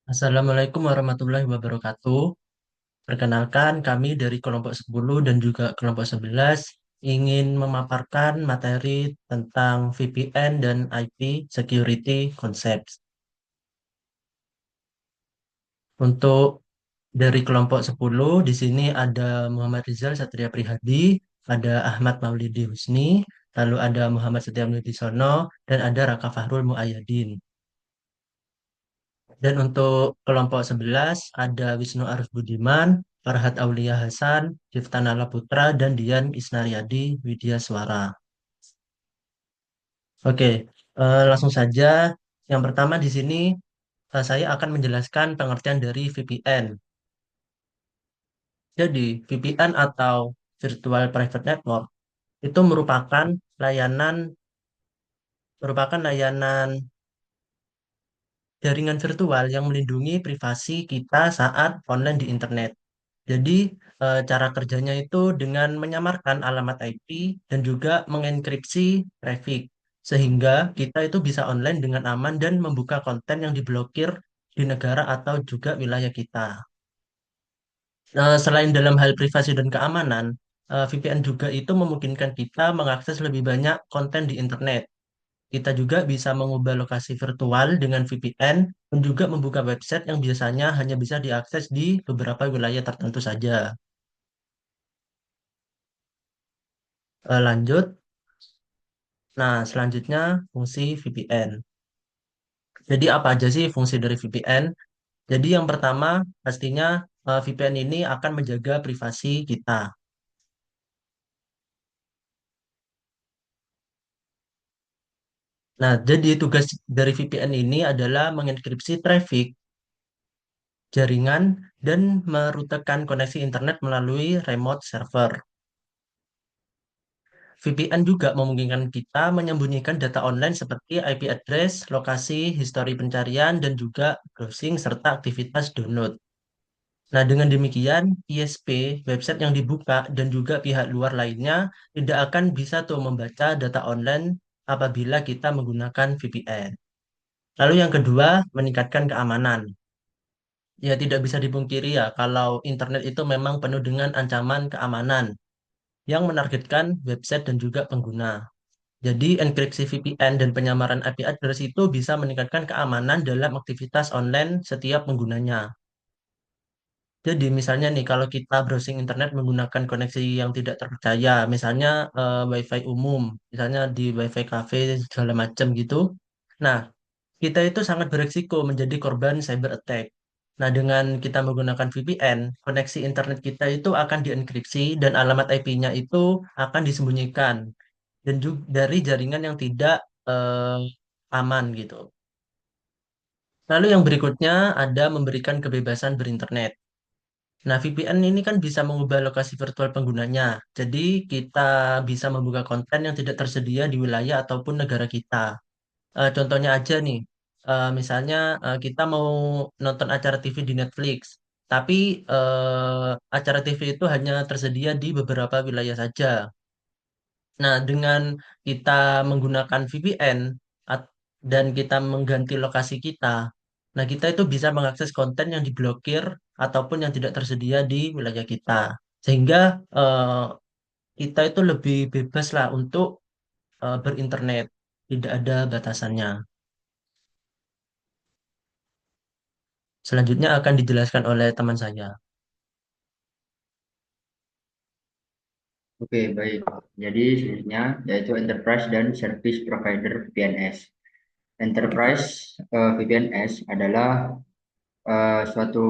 Assalamualaikum warahmatullahi wabarakatuh. Perkenalkan, kami dari kelompok 10 dan juga kelompok 11 ingin memaparkan materi tentang VPN dan IP Security Concepts. Untuk dari kelompok 10, di sini ada Muhammad Rizal Satria Prihadi, ada Ahmad Maulidi Husni, lalu ada Muhammad Setia Sono, dan ada Raka Fahrul Muayyadin. Dan untuk kelompok 11 ada Wisnu Arif Budiman, Farhat Aulia Hasan, Nala Putra, dan Dian Isnaryadi Widya Suara. Oke, langsung saja. Yang pertama di sini saya akan menjelaskan pengertian dari VPN. Jadi, VPN atau Virtual Private Network itu merupakan layanan jaringan virtual yang melindungi privasi kita saat online di internet. Jadi, cara kerjanya itu dengan menyamarkan alamat IP dan juga mengenkripsi traffic, sehingga kita itu bisa online dengan aman dan membuka konten yang diblokir di negara atau juga wilayah kita. Selain dalam hal privasi dan keamanan, VPN juga itu memungkinkan kita mengakses lebih banyak konten di internet. Kita juga bisa mengubah lokasi virtual dengan VPN dan juga membuka website yang biasanya hanya bisa diakses di beberapa wilayah tertentu saja. Lanjut. Nah, selanjutnya fungsi VPN. Jadi apa aja sih fungsi dari VPN? Jadi yang pertama pastinya VPN ini akan menjaga privasi kita. Nah, jadi tugas dari VPN ini adalah mengenkripsi traffic, jaringan, dan merutekan koneksi internet melalui remote server. VPN juga memungkinkan kita menyembunyikan data online seperti IP address, lokasi, histori pencarian, dan juga browsing serta aktivitas download. Nah, dengan demikian, ISP, website yang dibuka, dan juga pihak luar lainnya tidak akan bisa tuh membaca data online apabila kita menggunakan VPN. Lalu yang kedua, meningkatkan keamanan. Ya, tidak bisa dipungkiri ya, kalau internet itu memang penuh dengan ancaman keamanan yang menargetkan website dan juga pengguna. Jadi, enkripsi VPN dan penyamaran IP address itu bisa meningkatkan keamanan dalam aktivitas online setiap penggunanya. Jadi misalnya nih kalau kita browsing internet menggunakan koneksi yang tidak terpercaya, misalnya WiFi umum, misalnya di WiFi cafe segala macam gitu. Nah, kita itu sangat beresiko menjadi korban cyber attack. Nah, dengan kita menggunakan VPN, koneksi internet kita itu akan dienkripsi dan alamat IP-nya itu akan disembunyikan dan juga dari jaringan yang tidak aman gitu. Lalu yang berikutnya ada memberikan kebebasan berinternet. Nah, VPN ini kan bisa mengubah lokasi virtual penggunanya. Jadi, kita bisa membuka konten yang tidak tersedia di wilayah ataupun negara kita. Contohnya aja nih, misalnya kita mau nonton acara TV di Netflix, tapi acara TV itu hanya tersedia di beberapa wilayah saja. Nah, dengan kita menggunakan VPN dan kita mengganti lokasi kita, nah kita itu bisa mengakses konten yang diblokir ataupun yang tidak tersedia di wilayah kita. Sehingga kita itu lebih bebas lah untuk berinternet, tidak ada batasannya. Selanjutnya akan dijelaskan oleh teman saya. Oke, baik. Jadi selanjutnya yaitu Enterprise dan Service Provider VPNS. Enterprise VPNS adalah suatu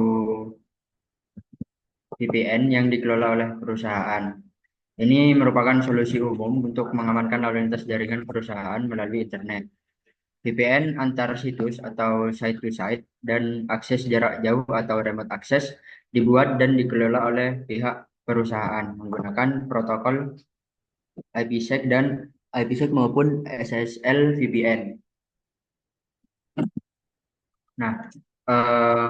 VPN yang dikelola oleh perusahaan. Ini merupakan solusi umum untuk mengamankan lalu lintas jaringan perusahaan melalui internet. VPN antar situs atau site to site dan akses jarak jauh atau remote access dibuat dan dikelola oleh pihak perusahaan menggunakan protokol IPsec dan IPsec maupun SSL VPN. Nah, eh,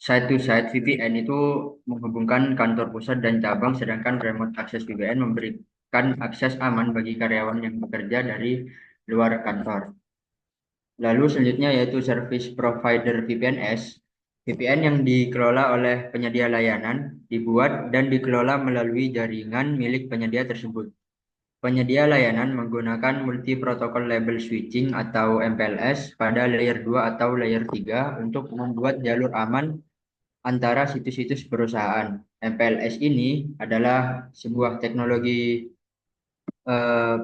site to site VPN itu menghubungkan kantor pusat dan cabang, sedangkan remote access VPN memberikan akses aman bagi karyawan yang bekerja dari luar kantor. Lalu selanjutnya yaitu Service Provider VPNs. VPN yang dikelola oleh penyedia layanan, dibuat dan dikelola melalui jaringan milik penyedia tersebut. Penyedia layanan menggunakan multi protocol label switching atau MPLS pada layer 2 atau layer 3 untuk membuat jalur aman antara situs-situs perusahaan. MPLS ini adalah sebuah teknologi eh,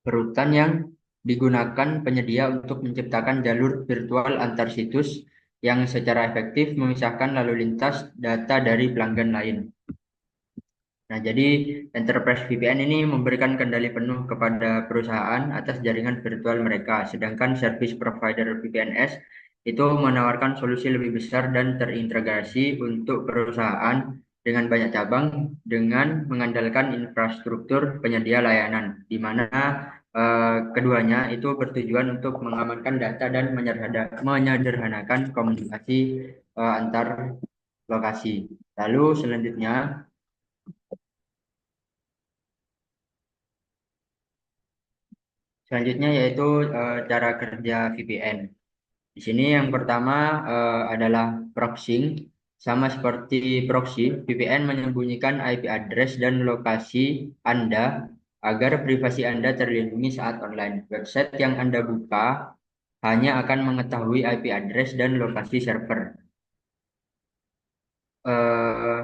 berurutan yang digunakan penyedia untuk menciptakan jalur virtual antar situs yang secara efektif memisahkan lalu lintas data dari pelanggan lain. Nah, jadi Enterprise VPN ini memberikan kendali penuh kepada perusahaan atas jaringan virtual mereka, sedangkan service provider VPNs itu menawarkan solusi lebih besar dan terintegrasi untuk perusahaan dengan banyak cabang dengan mengandalkan infrastruktur penyedia layanan, di mana keduanya itu bertujuan untuk mengamankan data dan menyederhanakan komunikasi antar lokasi. Lalu selanjutnya yaitu cara kerja VPN. Di sini yang pertama adalah proxying. Sama seperti proxy, VPN menyembunyikan IP address dan lokasi Anda agar privasi Anda terlindungi saat online. Website yang Anda buka hanya akan mengetahui IP address dan lokasi server. Eh,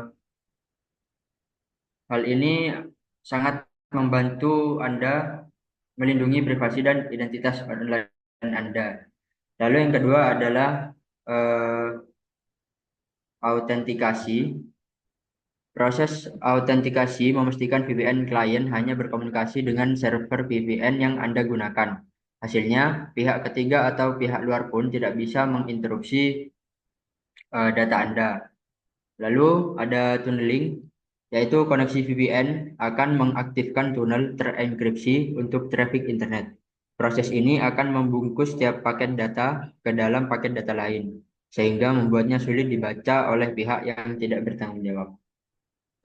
Hal ini sangat membantu Anda melindungi privasi dan identitas online Anda. Lalu yang kedua adalah eh, autentikasi. Proses autentikasi memastikan VPN klien hanya berkomunikasi dengan server VPN yang Anda gunakan. Hasilnya, pihak ketiga atau pihak luar pun tidak bisa menginterupsi data Anda. Lalu ada tunneling, yaitu koneksi VPN akan mengaktifkan tunnel terenkripsi untuk traffic internet. Proses ini akan membungkus setiap paket data ke dalam paket data lain, sehingga membuatnya sulit dibaca oleh pihak yang tidak bertanggung jawab.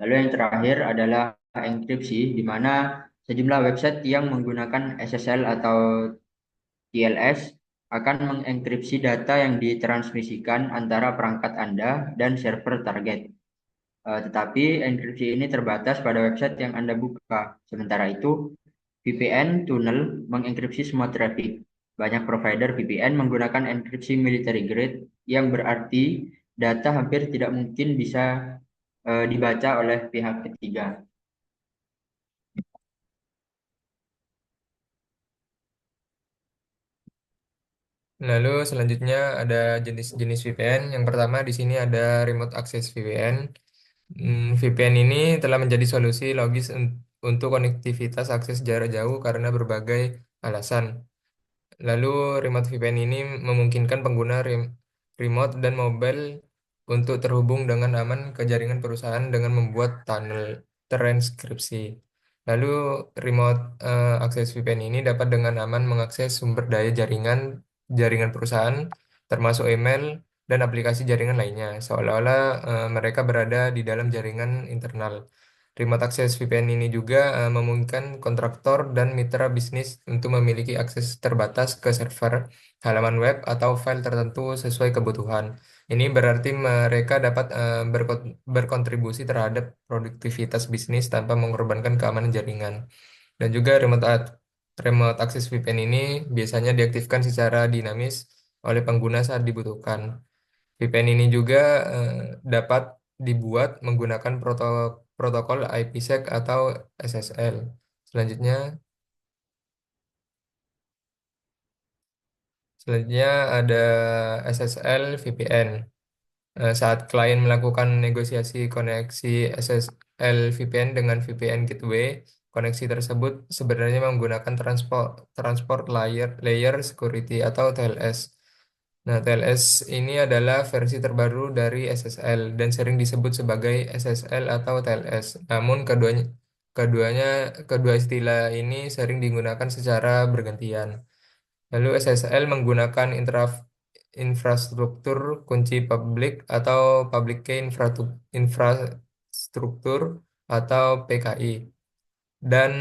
Lalu yang terakhir adalah enkripsi, di mana sejumlah website yang menggunakan SSL atau TLS akan mengenkripsi data yang ditransmisikan antara perangkat Anda dan server target. Tetapi enkripsi ini terbatas pada website yang Anda buka. Sementara itu, VPN tunnel mengenkripsi semua traffic. Banyak provider VPN menggunakan enkripsi military grade yang berarti data hampir tidak mungkin bisa dibaca oleh pihak ketiga. Lalu selanjutnya ada jenis-jenis VPN. Yang pertama di sini ada Remote Access VPN. VPN ini telah menjadi solusi logis untuk konektivitas akses jarak jauh karena berbagai alasan. Lalu remote VPN ini memungkinkan pengguna remote dan mobile untuk terhubung dengan aman ke jaringan perusahaan dengan membuat tunnel terenkripsi. Lalu remote access VPN ini dapat dengan aman mengakses sumber daya jaringan perusahaan, termasuk email dan aplikasi jaringan lainnya, seolah-olah mereka berada di dalam jaringan internal. Remote Access VPN ini juga memungkinkan kontraktor dan mitra bisnis untuk memiliki akses terbatas ke server, halaman web, atau file tertentu sesuai kebutuhan. Ini berarti mereka dapat berkontribusi terhadap produktivitas bisnis tanpa mengorbankan keamanan jaringan. Dan juga remote access VPN ini biasanya diaktifkan secara dinamis oleh pengguna saat dibutuhkan. VPN ini juga eh, dapat dibuat menggunakan protokol IPsec atau SSL. Selanjutnya, selanjutnya ada SSL VPN. Saat klien melakukan negosiasi koneksi SSL VPN dengan VPN gateway, koneksi tersebut sebenarnya menggunakan transport layer security atau TLS. Nah, TLS ini adalah versi terbaru dari SSL dan sering disebut sebagai SSL atau TLS. Namun keduanya kedua istilah ini sering digunakan secara bergantian. Lalu SSL menggunakan infrastruktur kunci publik atau public key infrastruktur atau PKI. dan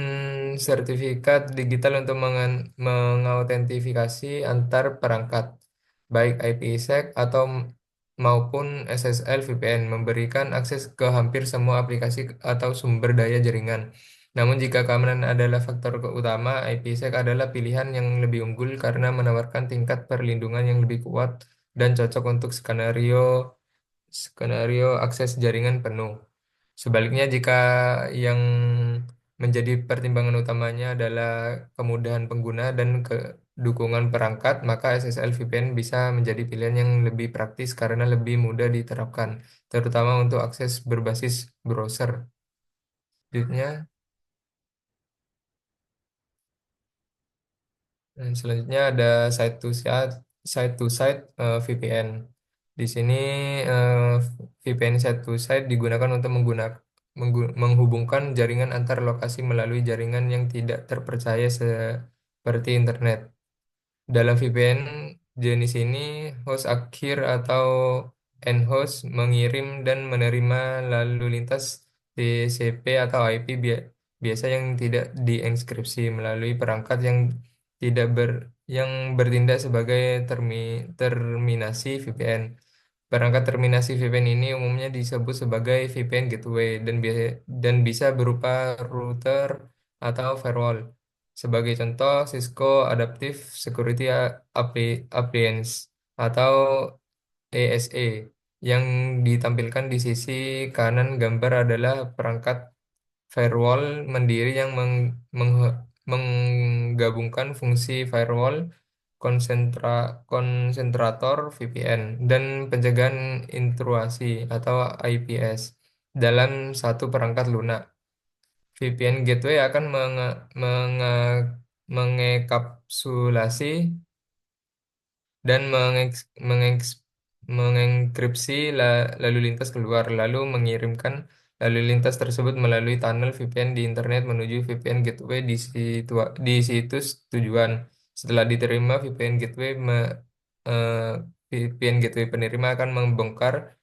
sertifikat digital untuk mengautentifikasi antar perangkat, baik IPsec atau maupun SSL VPN, memberikan akses ke hampir semua aplikasi atau sumber daya jaringan. Namun jika keamanan adalah faktor utama, IPsec adalah pilihan yang lebih unggul karena menawarkan tingkat perlindungan yang lebih kuat dan cocok untuk skenario skenario akses jaringan penuh. Sebaliknya, jika yang menjadi pertimbangan utamanya adalah kemudahan pengguna dan dukungan perangkat, maka SSL VPN bisa menjadi pilihan yang lebih praktis karena lebih mudah diterapkan, terutama untuk akses berbasis browser. Selanjutnya, selanjutnya ada site to site VPN. Di sini eh, VPN site to site digunakan untuk menghubungkan jaringan antar lokasi melalui jaringan yang tidak terpercaya seperti internet. Dalam VPN jenis ini, host akhir atau end host mengirim dan menerima lalu lintas TCP atau IP biasa yang tidak dienkripsi melalui perangkat tidak ber yang bertindak sebagai terminasi VPN. Perangkat terminasi VPN ini umumnya disebut sebagai VPN gateway dan bisa berupa router atau firewall. Sebagai contoh, Cisco Adaptive Security Appliance atau ASA yang ditampilkan di sisi kanan gambar adalah perangkat firewall mandiri yang menggabungkan fungsi firewall, konsentrator VPN, dan pencegahan intrusi atau IPS dalam satu perangkat lunak. VPN gateway akan mengekapsulasi dan mengenkripsi lalu lintas keluar, lalu mengirimkan lalu lintas tersebut melalui tunnel VPN di internet menuju VPN gateway di situs tujuan. Setelah diterima, eh, VPN gateway penerima akan membongkar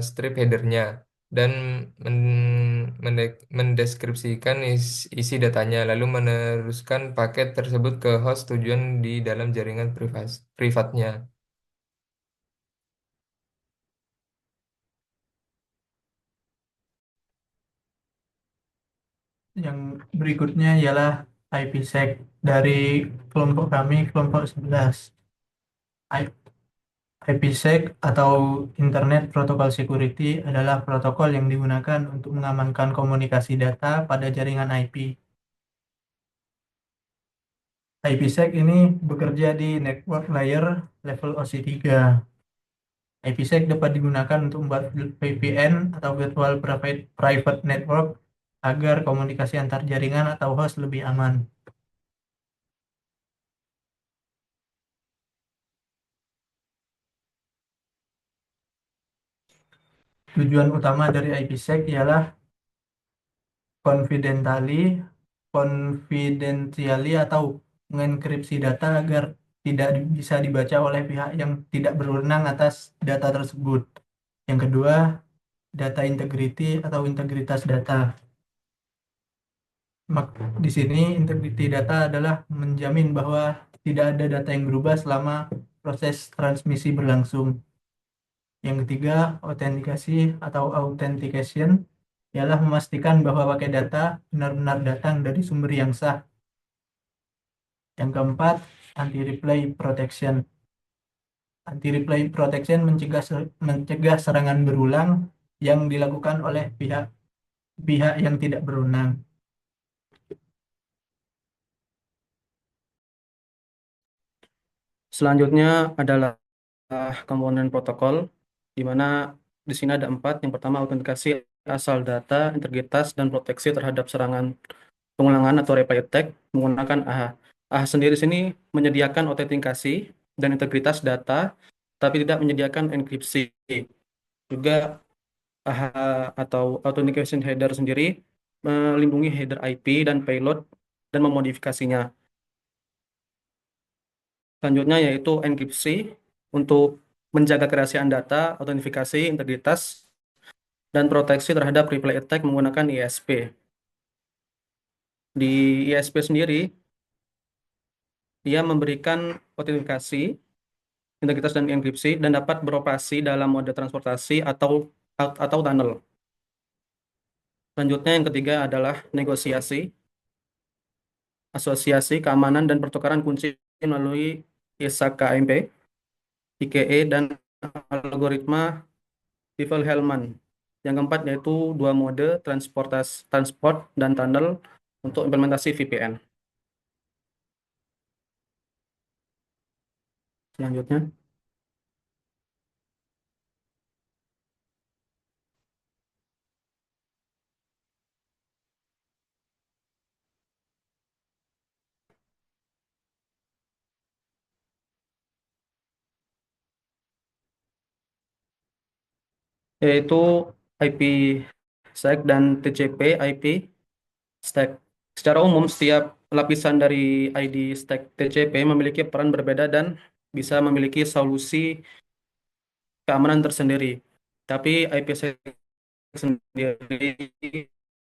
strip headernya dan mendeskripsikan isi datanya, lalu meneruskan paket tersebut ke host tujuan di dalam jaringan privatnya. Yang berikutnya ialah IPsec dari kelompok kami, kelompok 11. I- IPsec atau Internet Protocol Security adalah protokol yang digunakan untuk mengamankan komunikasi data pada jaringan IP. IPsec ini bekerja di network layer level OC3. IPsec dapat digunakan untuk membuat VPN atau Virtual Private Network agar komunikasi antar jaringan atau host lebih aman. Tujuan utama dari IPsec ialah confidentially, confidentially atau mengenkripsi data agar tidak bisa dibaca oleh pihak yang tidak berwenang atas data tersebut. Yang kedua, data integrity atau integritas data. Di sini integrity data adalah menjamin bahwa tidak ada data yang berubah selama proses transmisi berlangsung. Yang ketiga, autentikasi atau authentication ialah memastikan bahwa pakai data benar-benar datang dari sumber yang sah. Yang keempat, anti-replay protection. Anti-replay protection mencegah serangan berulang yang dilakukan oleh pihak yang tidak berwenang. Selanjutnya adalah komponen protokol, di mana di sini ada 4. Yang pertama, autentikasi asal data, integritas, dan proteksi terhadap serangan pengulangan atau replay attack menggunakan AHA. AHA sendiri sini menyediakan autentikasi dan integritas data, tapi tidak menyediakan enkripsi. Juga AHA atau Authentication Header sendiri melindungi header IP dan payload dan memodifikasinya. Selanjutnya yaitu enkripsi untuk menjaga kerahasiaan data, autentifikasi, integritas, dan proteksi terhadap replay attack menggunakan ISP. Di ISP sendiri, dia memberikan autentikasi, integritas dan enkripsi dan dapat beroperasi dalam mode transportasi atau tunnel. Selanjutnya yang ketiga adalah negosiasi, asosiasi, keamanan dan pertukaran kunci melalui ISA KMP, IKE dan algoritma Diffie-Hellman. Yang keempat yaitu dua mode transport dan tunnel untuk implementasi VPN. Selanjutnya, yaitu IPsec dan TCP IP stack. Secara umum, setiap lapisan dari ID stack TCP memiliki peran berbeda dan bisa memiliki solusi keamanan tersendiri. Tapi IPsec sendiri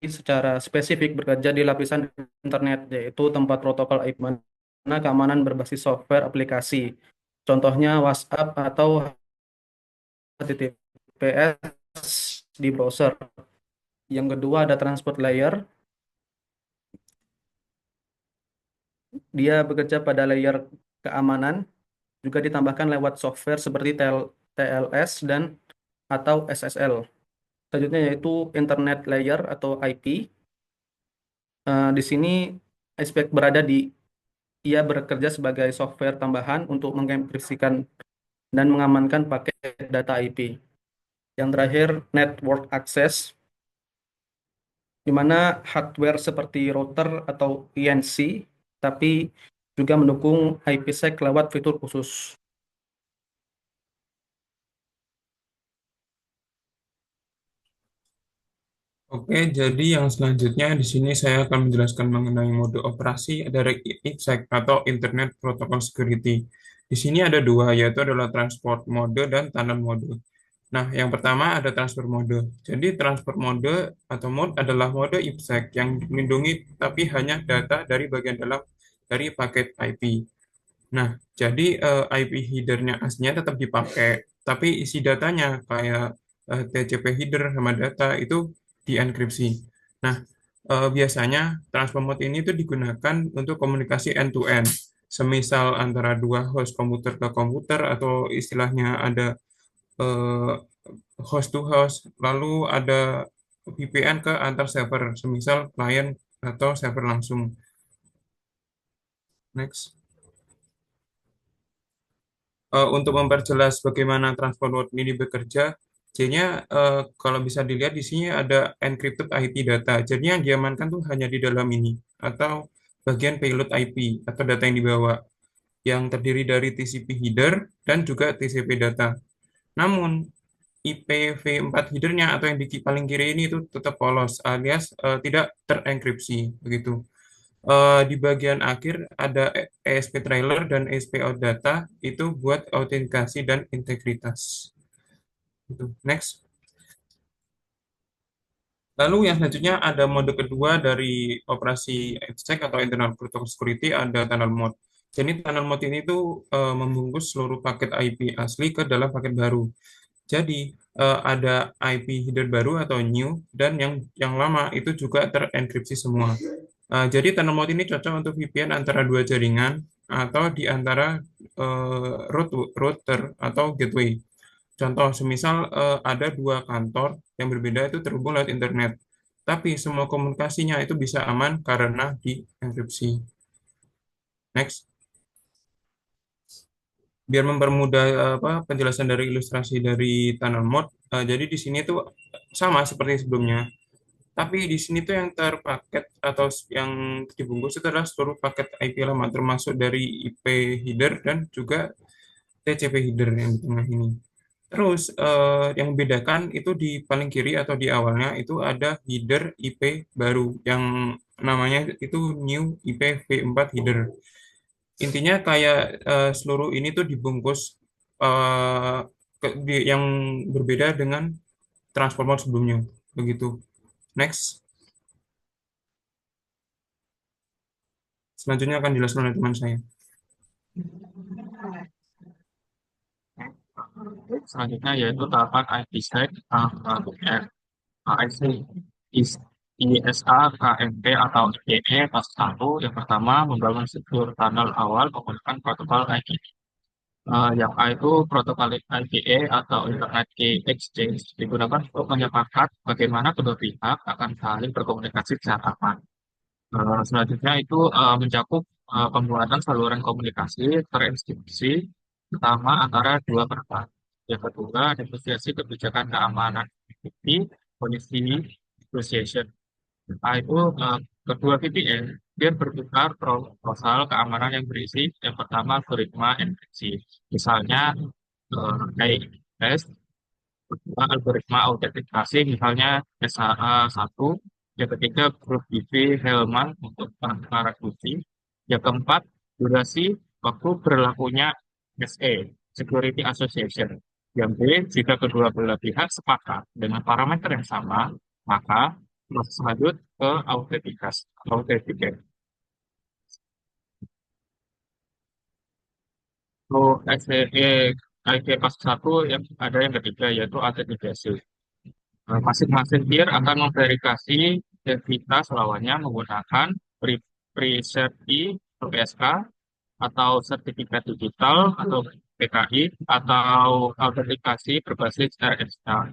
secara spesifik bekerja di lapisan internet, yaitu tempat protokol IP mana keamanan berbasis software aplikasi. Contohnya WhatsApp atau HTTPS di browser. Yang kedua ada transport layer. Dia bekerja pada layer keamanan, juga ditambahkan lewat software seperti TLS dan atau SSL. Selanjutnya yaitu Internet Layer atau IP. Di sini aspek berada di ia bekerja sebagai software tambahan untuk mengenkripsikan dan mengamankan paket data IP. Yang terakhir Network Access, di mana hardware seperti router atau INC, tapi juga mendukung IPsec lewat fitur khusus. Oke, jadi yang selanjutnya di sini saya akan menjelaskan mengenai mode operasi dari IPsec atau Internet Protocol Security. Di sini ada dua, yaitu adalah transport mode dan tunnel mode. Nah, yang pertama ada transfer mode. Jadi transfer mode atau mode adalah mode IPsec yang melindungi tapi hanya data dari bagian dalam dari paket IP. Nah, jadi IP header-nya aslinya tetap dipakai, tapi isi datanya kayak TCP header sama data itu dienkripsi. Nah, biasanya transfer mode ini tuh digunakan untuk komunikasi end-to-end, semisal antara dua host komputer ke komputer atau istilahnya ada eh, host to host, lalu ada VPN ke antar server, semisal client atau server langsung. Next. Untuk memperjelas bagaimana transport mode ini bekerja, jadinya kalau bisa dilihat di sini ada encrypted IP data. Jadi yang diamankan tuh hanya di dalam ini atau bagian payload IP atau data yang dibawa yang terdiri dari TCP header dan juga TCP data. Namun IPv4 headernya atau yang di paling kiri ini itu tetap polos alias tidak terenkripsi begitu. Di bagian akhir ada ESP trailer dan ESP out data itu buat autentikasi dan integritas. Gitu. Next. Lalu yang selanjutnya ada mode kedua dari operasi IPsec atau Internal Protocol Security, ada tunnel mode. Jadi tunnel mode ini tuh membungkus seluruh paket IP asli ke dalam paket baru. Jadi ada IP header baru atau new dan yang lama itu juga terenkripsi semua. Jadi tunnel mode ini cocok untuk VPN antara dua jaringan atau di antara router atau gateway. Contoh, semisal ada dua kantor yang berbeda itu terhubung lewat internet, tapi semua komunikasinya itu bisa aman karena dienkripsi. Next. Biar mempermudah penjelasan dari ilustrasi dari tunnel mode, jadi di sini tuh sama seperti sebelumnya. Tapi di sini tuh yang terpaket atau yang dibungkus itu adalah seluruh paket IP lama termasuk dari IP header dan juga TCP header yang di tengah ini. Terus yang membedakan itu di paling kiri atau di awalnya itu ada header IP baru yang namanya itu new IPv4 header. Intinya kayak seluruh ini tuh dibungkus eh, yang berbeda dengan transformer sebelumnya. Begitu. Next. Selanjutnya akan dijelaskan oleh teman saya. Selanjutnya yaitu tahapan IPsec AIC ISA KMP atau IPE fase 1. Yang pertama, membangun secure tunnel awal menggunakan protokol IPE. Yang A itu protokol IPE atau Internet Key Exchange digunakan untuk menyepakat bagaimana kedua pihak akan saling berkomunikasi secara aman. Selanjutnya itu mencakup pembuatan saluran komunikasi terinstitusi pertama antara dua perangkat. Yang kedua, negosiasi kebijakan keamanan activity policy negotiation. Nah, itu kedua VPN dia bertukar proposal keamanan yang berisi yang pertama algoritma enkripsi. Misalnya AES, algoritma autentikasi misalnya SHA-1, yang ketiga grup DV Hellman untuk perantara kunci, yang keempat durasi waktu berlakunya SE Security Association, yang B jika kedua belah pihak sepakat dengan parameter yang sama maka proses lanjut ke autentikasi. Untuk IP pas satu yang ada yang ketiga yaitu autentikasi. Masing-masing tier akan memverifikasi identitas lawannya menggunakan preset key atau PSK atau sertifikat digital atau PKI atau autentikasi berbasis RSA.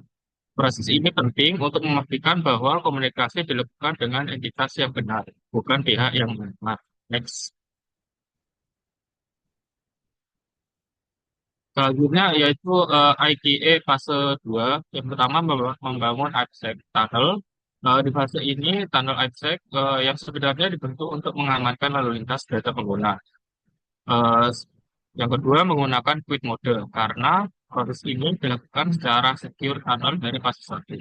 Proses ini penting untuk memastikan bahwa komunikasi dilakukan dengan entitas yang benar, bukan pihak yang benar. Next. Selanjutnya yaitu ITA fase 2. Yang pertama membangun IPsec tunnel. Di fase ini tunnel IPsec yang sebenarnya dibentuk untuk mengamankan lalu lintas data pengguna. Eh, yang kedua menggunakan quit mode karena proses ini dilakukan secara secure tunnel dari fase 1.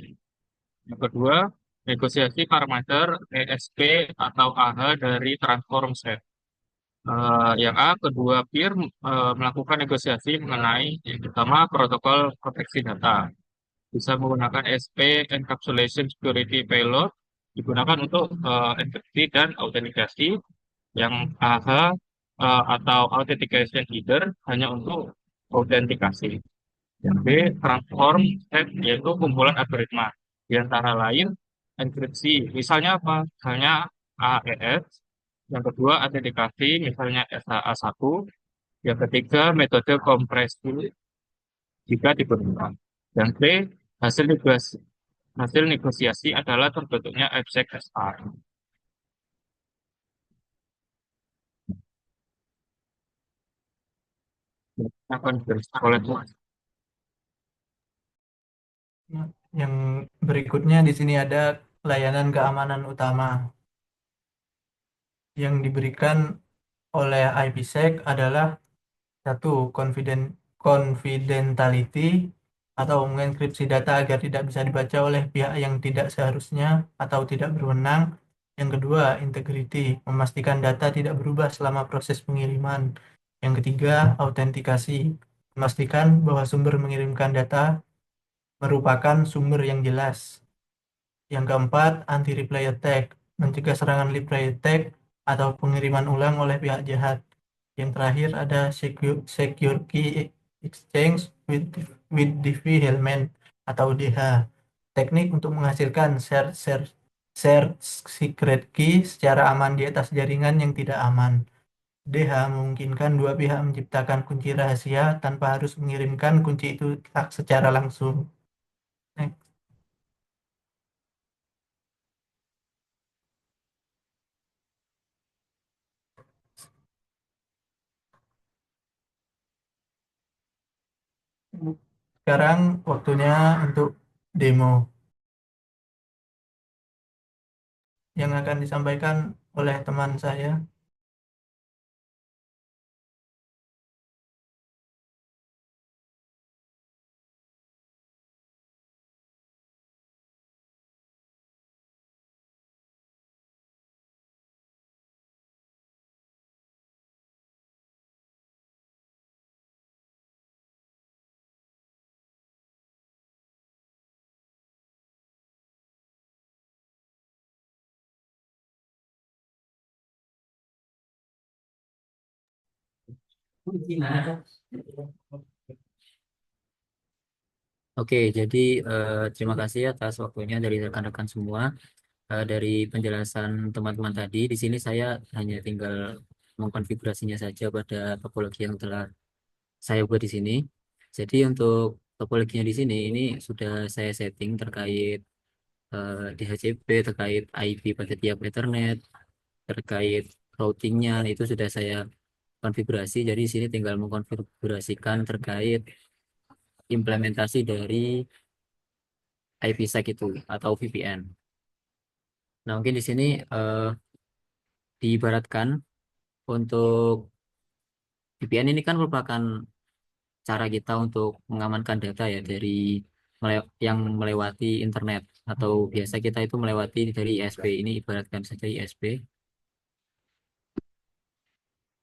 Yang kedua, negosiasi parameter ESP atau AH dari transform set. Yang A, kedua peer melakukan negosiasi mengenai yang pertama protokol proteksi data. Bisa menggunakan SP Encapsulation Security Payload digunakan untuk enkripsi dan autentikasi. Yang AH atau Authentication Header hanya untuk autentikasi. Yang B, transform set yaitu kumpulan algoritma. Di antara lain enkripsi. Misalnya apa? Misalnya AES. Yang kedua, autentikasi, misalnya SHA-1. Yang ketiga, metode kompresi jika diperlukan. Dan C, hasil negosiasi adalah terbentuknya AppSec SR. Akan oleh Nah, yang berikutnya di sini ada layanan keamanan utama yang diberikan oleh IPsec adalah satu, confidentiality atau mengenkripsi data agar tidak bisa dibaca oleh pihak yang tidak seharusnya atau tidak berwenang. Yang kedua, integrity, memastikan data tidak berubah selama proses pengiriman. Yang ketiga, autentikasi, memastikan bahwa sumber mengirimkan data merupakan sumber yang jelas. Yang keempat, anti-reply attack, mencegah serangan reply attack atau pengiriman ulang oleh pihak jahat. Yang terakhir ada secure key exchange with Diffie-Hellman atau DH. Teknik untuk menghasilkan share secret key secara aman di atas jaringan yang tidak aman. DH memungkinkan dua pihak menciptakan kunci rahasia tanpa harus mengirimkan kunci itu secara langsung. Next. Sekarang waktunya untuk demo yang akan disampaikan oleh teman saya. Oke, jadi terima kasih atas waktunya dari rekan-rekan semua. Dari penjelasan teman-teman tadi, di sini saya hanya tinggal mengkonfigurasinya saja pada topologi yang telah saya buat di sini. Jadi untuk topologinya di sini ini sudah saya setting terkait DHCP, terkait IP pada tiap Ethernet, terkait routingnya itu sudah saya konfigurasi. Jadi di sini tinggal mengkonfigurasikan terkait implementasi dari IPsec itu atau VPN. Nah, mungkin di sini diibaratkan untuk VPN ini kan merupakan cara kita untuk mengamankan data ya dari yang melewati internet atau biasa kita itu melewati dari ISP. Ini ibaratkan saja ISP.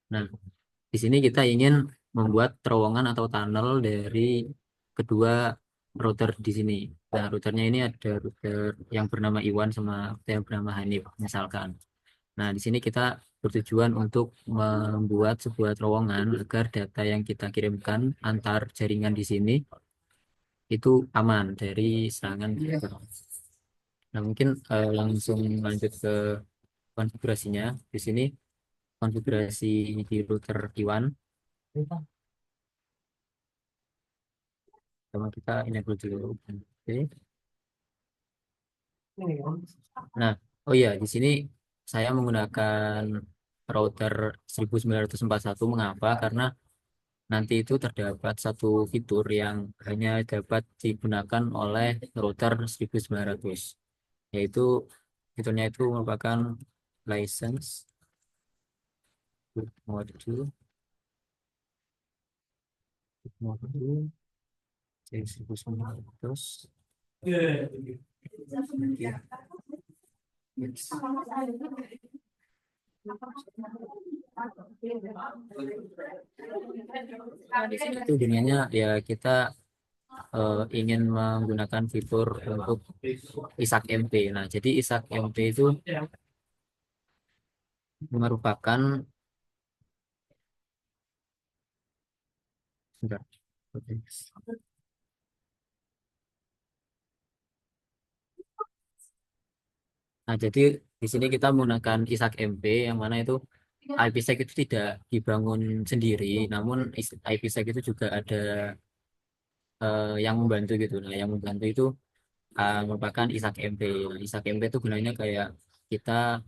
Nah, di sini kita ingin membuat terowongan atau tunnel dari kedua router di sini. Nah, routernya ini ada router yang bernama Iwan sama router yang bernama Hanif misalkan. Nah, di sini kita bertujuan untuk membuat sebuah terowongan agar data yang kita kirimkan antar jaringan di sini itu aman dari serangan hacker. Nah, mungkin langsung lanjut ke konfigurasinya. Di sini konfigurasi di router Iwan. Sama kita enable dulu. Oke. Nah, oh iya, di sini saya menggunakan router 1941. Mengapa? Karena nanti itu terdapat satu fitur yang hanya dapat digunakan oleh router 1900, yaitu fiturnya itu merupakan license mode 2 mode 2 1900. Nah, di sini tuh dunianya ya kita ingin menggunakan fitur untuk ISAC MP. Nah, jadi ISAC MP itu merupakan Bentar. Oke. Nah, jadi di sini kita menggunakan ISAC MP yang mana itu IPsec itu tidak dibangun sendiri, namun IPsec itu juga ada yang membantu gitu. Nah, yang membantu itu merupakan ISAC MP. Nah, ISAC MP itu gunanya kayak kita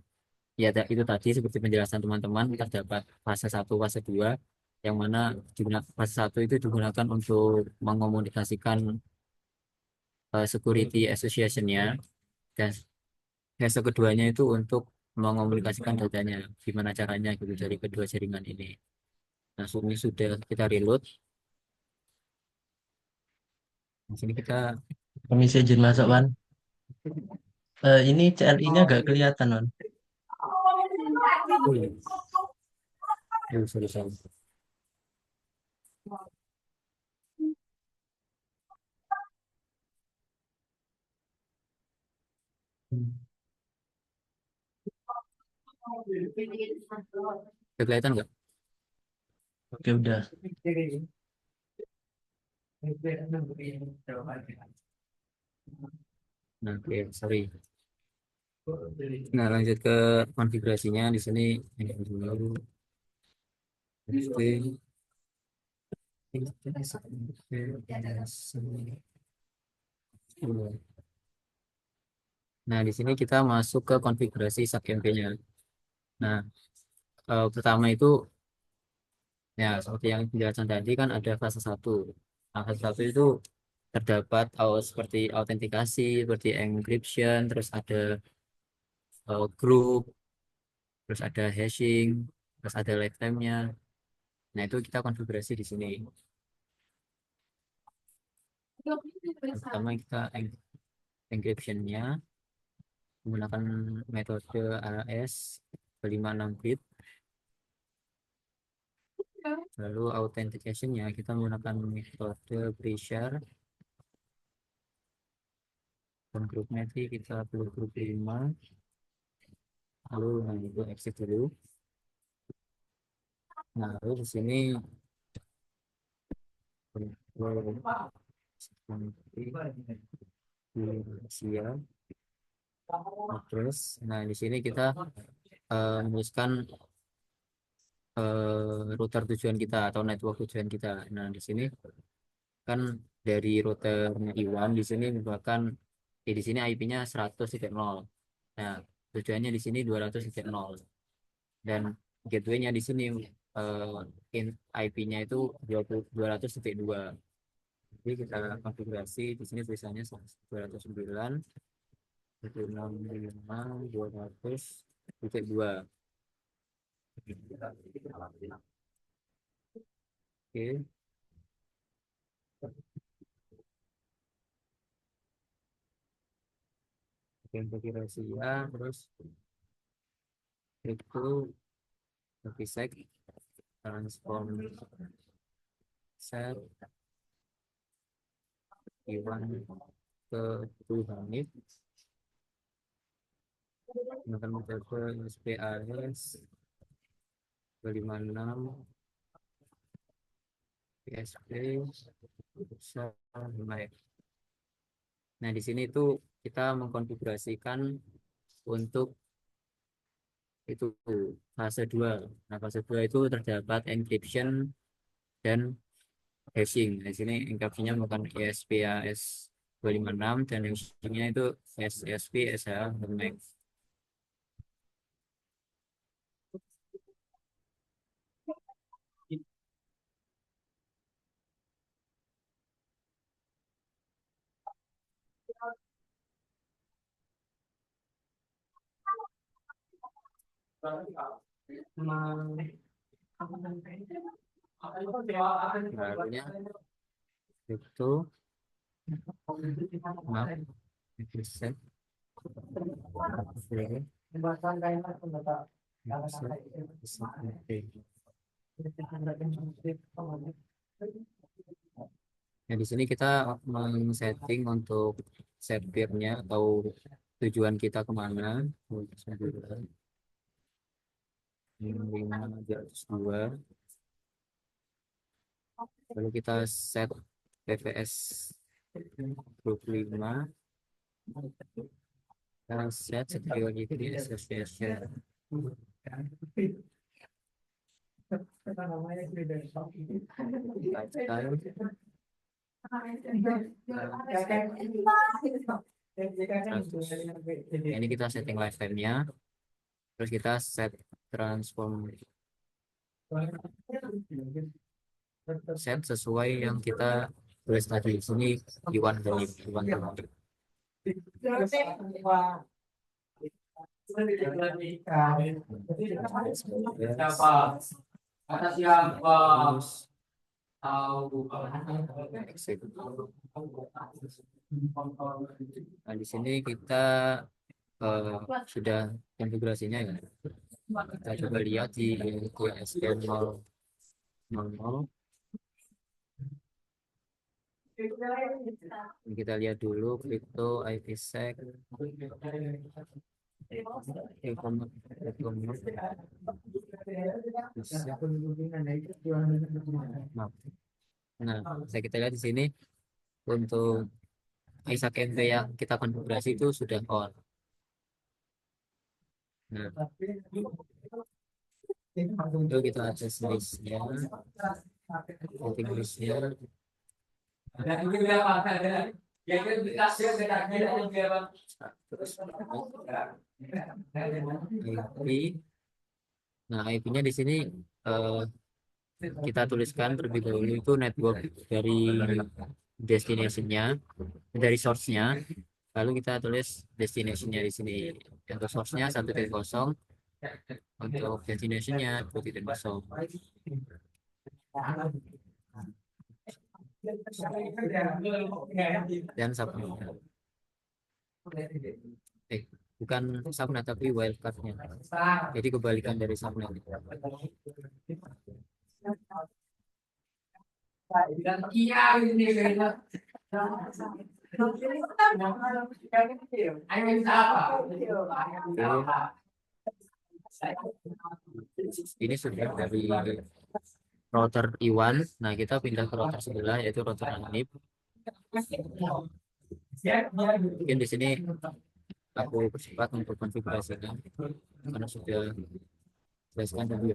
ya itu tadi seperti penjelasan teman-teman terdapat fase satu, fase 2 yang mana digunakan fase satu itu digunakan untuk mengomunikasikan security association-nya dan fase keduanya itu untuk mengomunikasikan datanya gimana caranya gitu dari kedua jaringan ini. Nah, ini sudah kita reload. Di sini kita Permisi izin masuk, Wan. Ini CLI-nya nggak kelihatan, Wan. oh, ya. Sorry, sorry. Udah kelihatan nggak? Oke, udah. Nah, oke, sorry. Nah, lanjut ke konfigurasinya di sini ini dulu. Nah, di sini kita masuk ke konfigurasi SAC-MP-nya. Nah, pertama itu ya seperti yang penjelasan tadi kan ada fase satu. Nah, fase satu itu terdapat seperti autentikasi, seperti encryption, terus ada grup, terus ada hashing, terus ada lifetime-nya. Nah, itu kita konfigurasi di sini. Pertama kita encryption-nya menggunakan metode AES 56 bit. Lalu authentication-nya kita menggunakan metode pre-share. Dan grup nanti kita pilih grup 5. Lalu nah itu exit dulu. Nah, lalu di sini Asia. Terus, nah di sini kita menuliskan router tujuan kita atau network tujuan kita. Nah di sini kan dari router I1 di sini merupakan di sini IP-nya 100.0. Nah tujuannya di sini 200.0 dan gateway-nya di sini IP-nya itu 200.2. Jadi kita konfigurasi di sini tulisannya 209.165.200.2. Oke, konfigurasi ya, terus itu IPsec transform set I1 ke 200 menggunakan metode SPAS 256 PSP sama. Nah di sini itu kita mengkonfigurasikan untuk itu fase 2. Nah fase 2 itu terdapat encryption dan hashing. Di sini encryptionnya bukan ESPAS 256 dan hashingnya itu SSP SH dan MAC. Barunya itu maaf itu set Nah, di sini kita men-setting untuk set peer-nya atau tujuan kita kemana. 5.2. Lalu kita set PVS 25. Kita set security association. Ini kita setting lifetime-nya. Terus kita set transform set sesuai yang kita tulis tadi. Di sini I1 dari I1. Nah, di sini kita sudah konfigurasinya ya. Kita coba lihat di SPN 000. Kita lihat dulu crypto IPsec. Nah, bisa kita lihat di sini untuk ISAC NT yang kita konfigurasi itu sudah on. Nah, itu kita akses listnya, setting listnya. IP. Nah, IP-nya di sini kita tuliskan terlebih dahulu itu network dari destination-nya, dari source-nya. Lalu kita tulis destination-nya di sini. Untuk source-nya 1.0, untuk destination-nya 2.0. Dan subnet. Bukan subnet tapi wildcard-nya. Jadi kebalikan dari subnet. Ini sudah dari router I1. Nah, kita pindah ke router sebelah yaitu router Hanif. Mungkin di sini aku percepat untuk konfigurasinya karena sudah jelaskan tadi.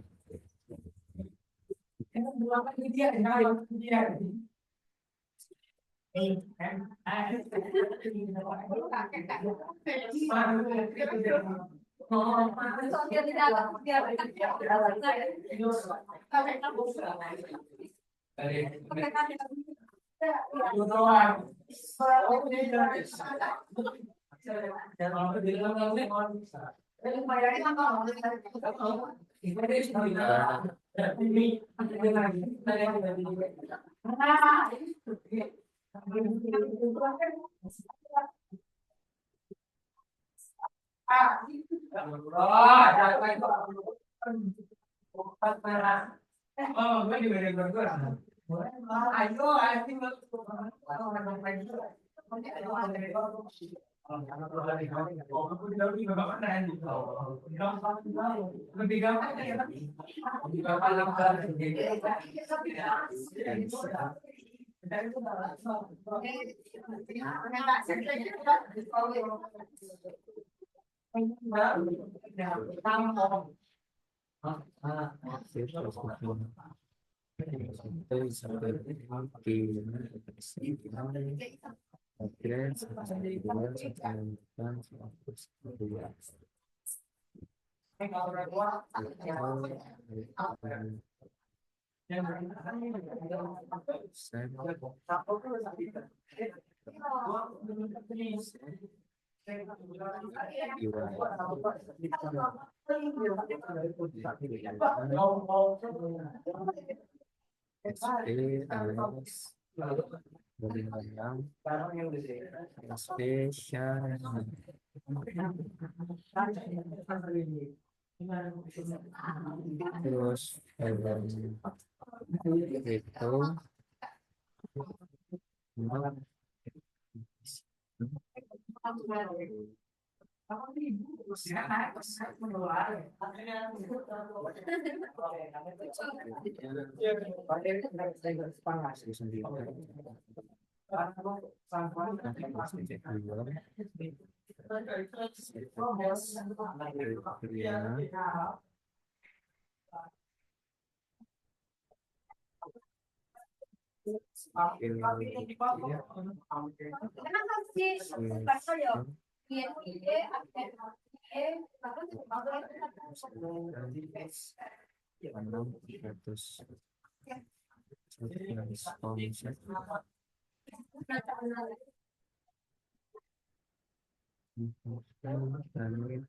Terus itu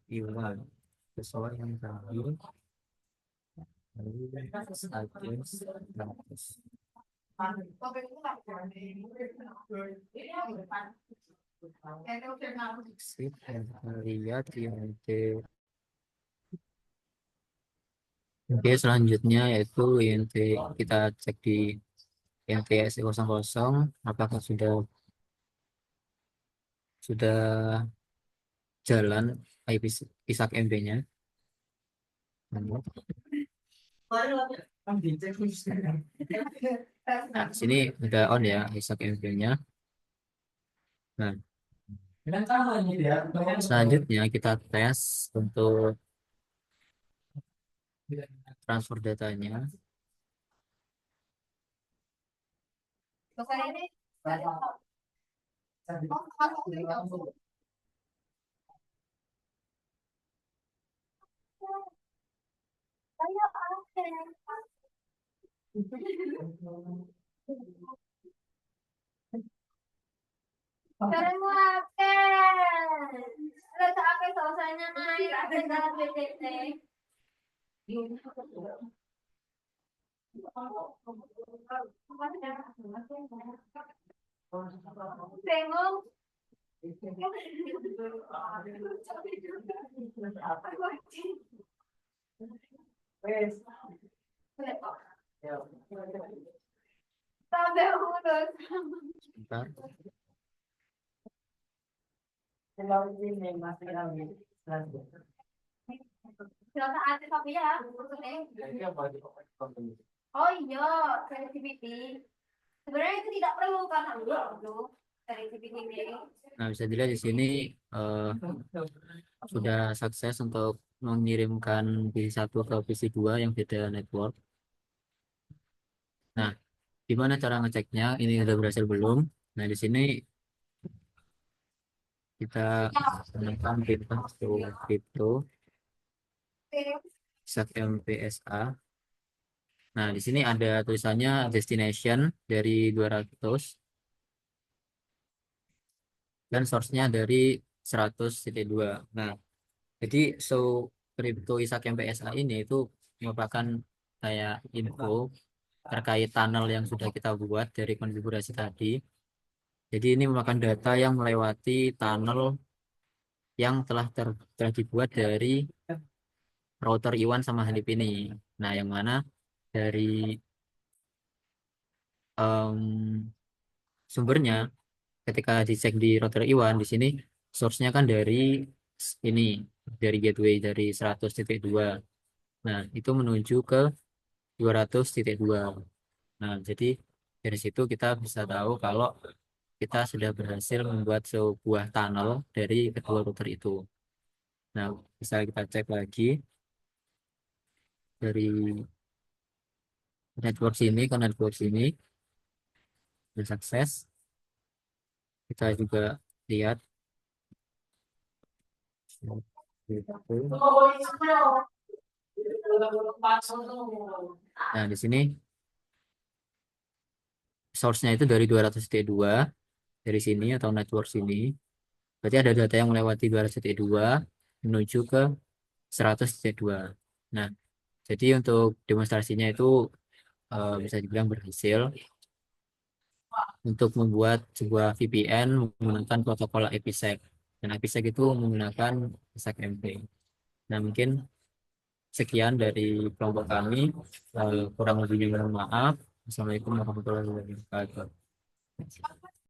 Iwan sesuai yang tadi lihat INT. Oke, selanjutnya yaitu INT, kita cek di INT SE00 apakah sudah jalan IP ISAK MB-nya. Nah, sini udah on ya ISAK MB-nya. Nah, selanjutnya kita tes untuk transfer datanya. Sebentar. Oh iya, connectivity. Sebenarnya itu tidak perlu karena dulu connectivity ini. Nah, bisa dilihat di sini eh, sudah sukses untuk mengirimkan PC1 ke PC2 yang beda network. Nah, gimana cara ngeceknya? Ini udah berhasil belum? Nah, di sini kita gunakan crypto ISAK MPSA. Nah, di sini ada tulisannya destination dari 200 dan source-nya dari 100,2. Nah, jadi crypto ISAK MPSA ini itu merupakan kayak info terkait tunnel yang sudah kita buat dari konfigurasi tadi. Jadi ini merupakan data yang melewati tunnel yang telah dibuat dari router Iwan sama Hanif ini. Nah, yang mana dari em, sumbernya ketika dicek di router Iwan di sini source-nya kan dari ini dari gateway dari 100,2. Nah, itu menuju ke 200,2. Nah, jadi dari situ kita bisa tahu kalau kita sudah berhasil membuat sebuah tunnel dari kedua router itu. Nah, bisa kita cek lagi dari network sini ke network sini sudah sukses. Kita juga lihat nah, di sini source-nya itu dari 200,2 dari sini atau network sini. Berarti ada data yang melewati 200,2 menuju ke 100,2. Nah, jadi untuk demonstrasinya itu bisa dibilang berhasil untuk membuat sebuah VPN menggunakan protokol IPsec. Dan IPsec itu menggunakan ISAK MP. Nah, mungkin sekian dari kelompok kami. Kurang lebihnya mohon maaf. Assalamualaikum warahmatullahi wabarakatuh.